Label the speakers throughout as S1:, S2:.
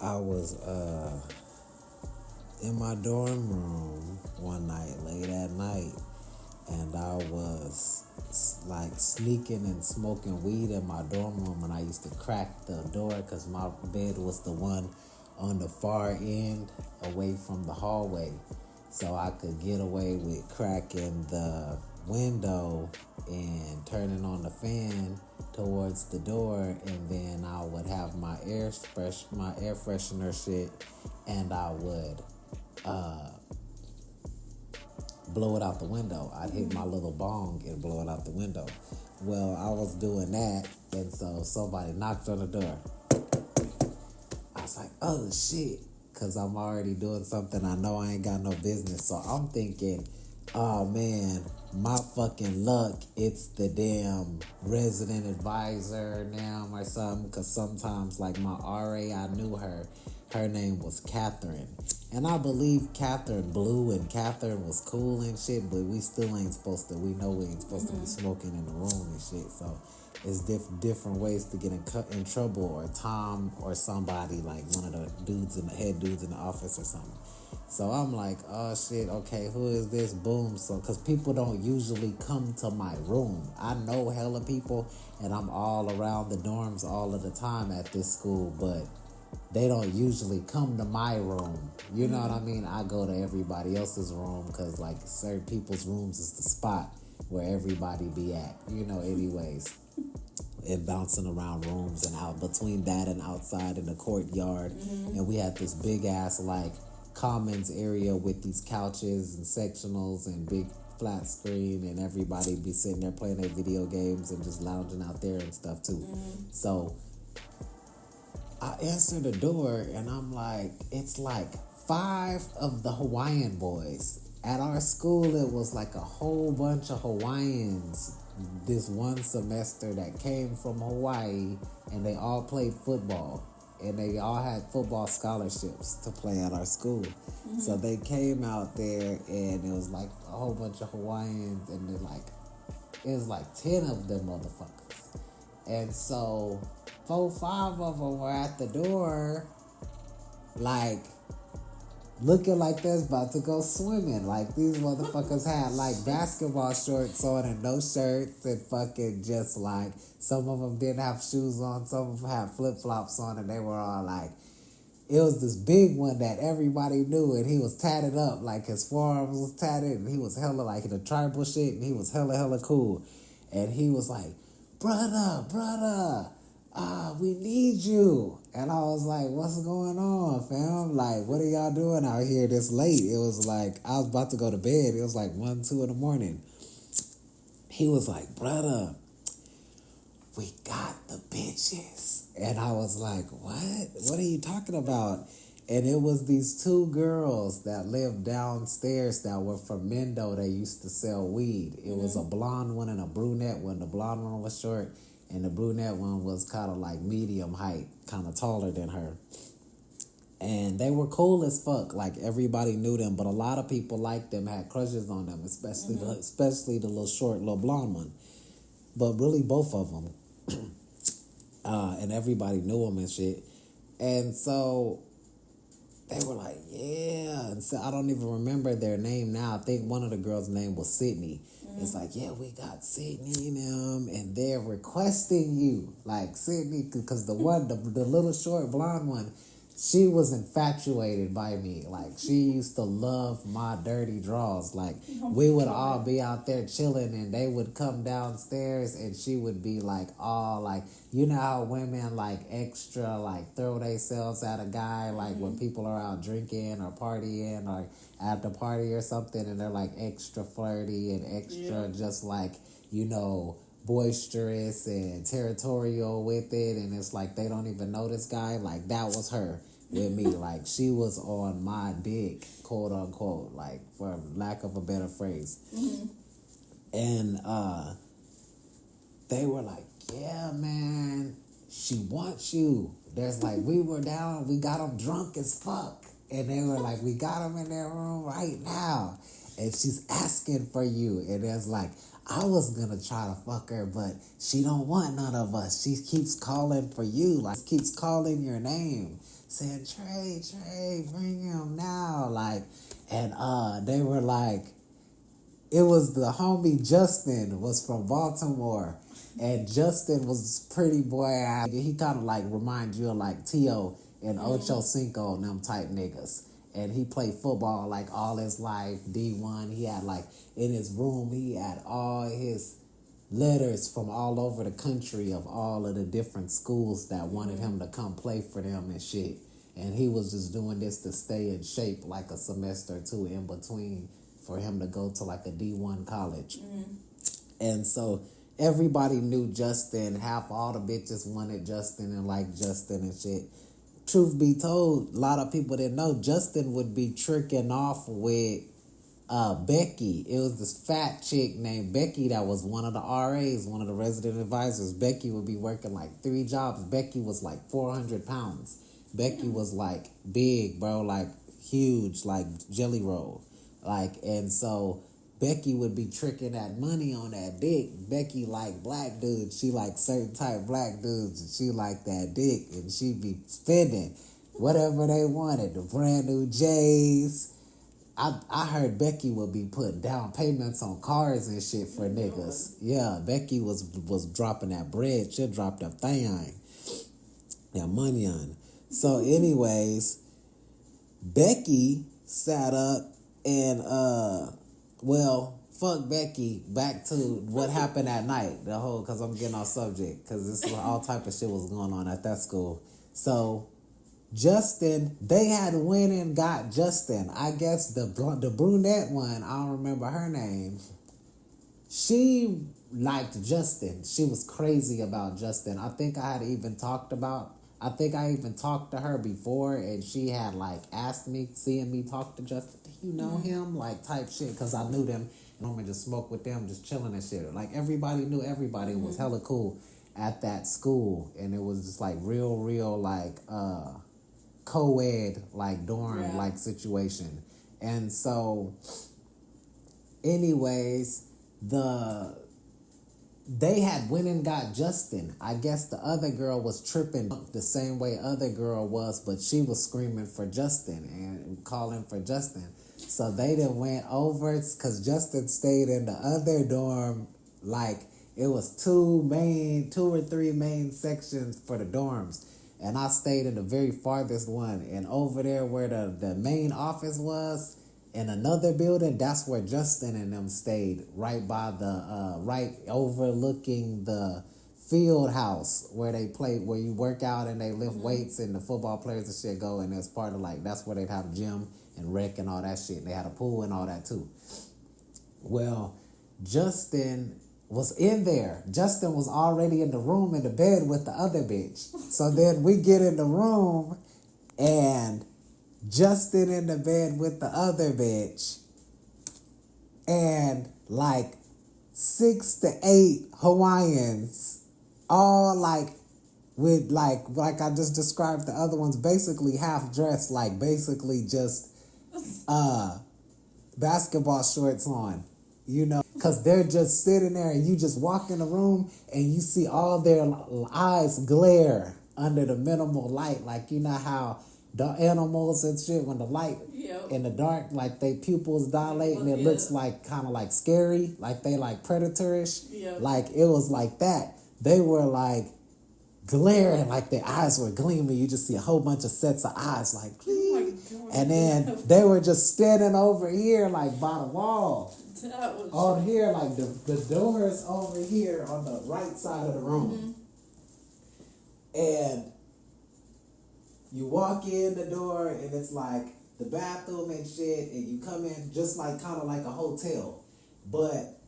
S1: I was in my dorm room one night, late at night, and I was like sneaking and smoking weed in my dorm room, and I used to crack the door because my bed was the one on the far end away from the hallway, so I could get away with cracking the window and turning on the fan towards the door, and then I would have my air freshener shit, and I would blow it out the window. I'd hit my little bong and blow it out the window. Well, I was doing that, and so somebody knocked on the door. I was like, oh shit, because I'm already doing something I know I ain't got no business. So I'm thinking, oh man, my fucking luck, it's the damn resident advisor now or something. Because sometimes, like my RA, I knew her. Her name was Catherine. And I believe Catherine blew and Catherine was cool and shit, but we still ain't supposed to, we know we ain't supposed to be smoking in the room and shit. So it's different ways to get in trouble, or Tom or somebody, like one of the head dudes in the office or something. So I'm like, oh shit, okay, who is this? Boom. So, because people don't usually come to my room. I know hella people, and I'm all around the dorms all of the time at this school, but they don't usually come to my room. You know what I mean? I go to everybody else's room because, like, certain people's rooms is the spot where everybody be at, anyways. And bouncing around rooms and out between that and outside in the courtyard. And we had this big ass, like, commons area with these couches and sectionals and big flat screen, and everybody be sitting there playing their video games and just lounging out there and stuff too. So I answer the door, and I'm like, it's like 5 of the Hawaiian boys. At our school, it was like a whole bunch of Hawaiians this one semester that came from Hawaii, and they all played football. And they all had football scholarships to play at our school. So they came out there, and it was like a whole bunch of Hawaiians, and it was like 10 of them motherfuckers. And so 4-5 of them were at the door, like, looking like they're about to go swimming. Like, these motherfuckers had, like, basketball shorts on and no shirts, and fucking just, like, some of them didn't have shoes on, some of them had flip-flops on, and they were all, like, it was this big one that everybody knew, and he was tatted up, like, his forearms was tatted, and he was hella, like, in the tribal shit, and he was hella cool. And he was like, brother, we need you. And I was like, what's going on, fam? Like, what are y'all doing out here this late? It was like, I was about to go to bed. It was like 1, 2 in the morning. He was like, brother, we got the bitches. And I was like, what? What are you talking about? And it was these 2 girls that lived downstairs that were from Mendo. They used to sell weed. It was a blonde one and a brunette one. The blonde one was short, and the brunette one was kind of like medium height, kind of taller than her. And they were cool as fuck. Like, everybody knew them, but a lot of people liked them, had crushes on them, especially the little short, little blonde one. But really, both of them. And everybody knew them and shit. And so they were like, yeah. And so I don't even remember their name now. I think one of the girls' name was Sydney. It's like, yeah, we got Sydney and them, and they're requesting you. Like, Sydney, because the little short blonde one, she was infatuated by me. Like, she used to love my dirty draws. Like, we would all be out there chilling, and they would come downstairs, and she would be like, all like, you know how women like extra like throw themselves at a guy, like when people are out drinking or partying or at the party or something, and they're like extra flirty and extra just like, boisterous and territorial with it, and it's like they don't even know this guy. Like, that was her with me. Like, she was on my dick, quote unquote, like, for lack of a better phrase. And they were like, yeah, man, she wants you. There's like, we were down, we got them drunk as fuck, and they were like, we got them in their room right now, and she's asking for you. And it's like, I was gonna try to fuck her, but she don't want none of us. She keeps calling for you, like, keeps calling your name. saying, Trey, bring him now. Like, and they were like, it was the homie Justin was from Baltimore. And Justin was pretty boy. He kind of like remind you of like T.O. and Ocho Cinco and them type niggas. And he played football like all his life, D1. He had like, in his room, he had all his letters from all over the country of all of the different schools that wanted him to come play for them and shit. And he was just doing this to stay in shape like a semester or two in between for him to go to like a D1 college. And so everybody knew Justin. Half all the bitches wanted Justin and liked Justin and shit. Truth be told, a lot of people didn't know Justin would be tricking off with Becky. It was this fat chick named Becky that was one of the RAs, one of the resident advisors. Becky would be working like 3 jobs. Becky was like 400 pounds. Becky was like big, bro, like huge, like jelly roll. Like, and so Becky would be tricking that money on that dick. Becky like black dudes. She like certain type black dudes, and she like that dick, and she be spending whatever they wanted. The brand new J's. I heard Becky would be putting down payments on cars and shit for niggas. Yeah, Becky was dropping that bread. She'll drop that thing, that money on. So anyways, Becky sat up and well, fuck Becky. Back to what happened that night. The whole, cause I'm getting off subject, cause this is all type of shit was going on at that school. So Justin, they had went and got Justin. I guess the brunette one, I don't remember her name. She liked Justin. She was crazy about Justin. I think I even talked to her before, and she had like asked me, seeing me talk to Justin, do you know him? Like type shit, because I knew them. And I'm gonna just smoke with them, just chilling and shit. Like everybody knew everybody. It was hella cool at that school, and it was just like real like co-ed like dorm like situation. And so anyways, they had went and got Justin. I guess the other girl was tripping the same way other girl was, but she was screaming for Justin and calling for Justin. So they done went over, because Justin stayed in the other dorm. Like it was 2 or 3 main sections for the dorms. And I stayed in the very farthest one. And over there where the main office was, in another building, that's where Justin and them stayed, right by the, right overlooking the field house where they play, where you work out and they lift weights and the football players and shit go. And it's part of like, that's where they'd have gym and rec and all that shit. And they had a pool and all that too. Well, Justin was in there. Justin was already in the room in the bed with the other bitch. So then we get in the room and Justin in the bed with the other bitch, and like 6 to 8 Hawaiians, all like with like I just described the other ones, basically half dressed, like basically just basketball shorts on, you know, because they're just sitting there and you just walk in the room and you see all their eyes glare under the minimal light, like you know how the animals and shit, when the light in the dark, like they pupils dilate and it looks like kind of like scary, like they like predatorish. Like it was like that. They were like glaring, like their eyes were gleaming. You just see a whole bunch of sets of eyes like, and then they were just standing over here like by the wall. On here, like the doors over here on the right side of the room. And you walk in the door and it's like the bathroom and shit, and you come in just like kind of like a hotel. But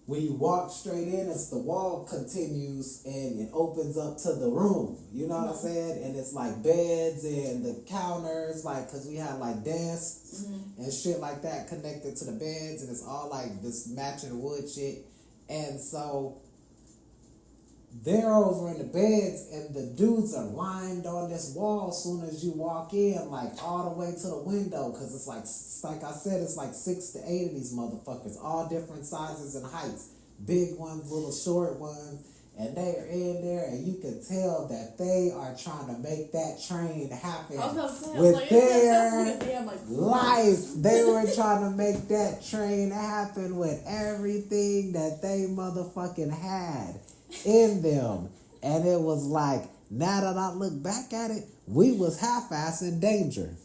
S1: when you walk straight in, it's the wall continues and it opens up to the room. You know what I'm saying? And it's like beds and the counters, like, because we had like desks and shit like that connected to the beds, and it's all like this matching wood shit. And so they're over in the beds, and the dudes are lined on this wall as soon as you walk in, like all the way to the window, because it's like I said, it's like 6 to 8 of these motherfuckers, all different sizes and heights, big ones, little short ones, And they are in there, and you can tell that they are trying to make that train happen with their life. They were trying to make that train happen with everything that they motherfucking had in them. And it was like, now that I look back at it, we was half-ass in danger.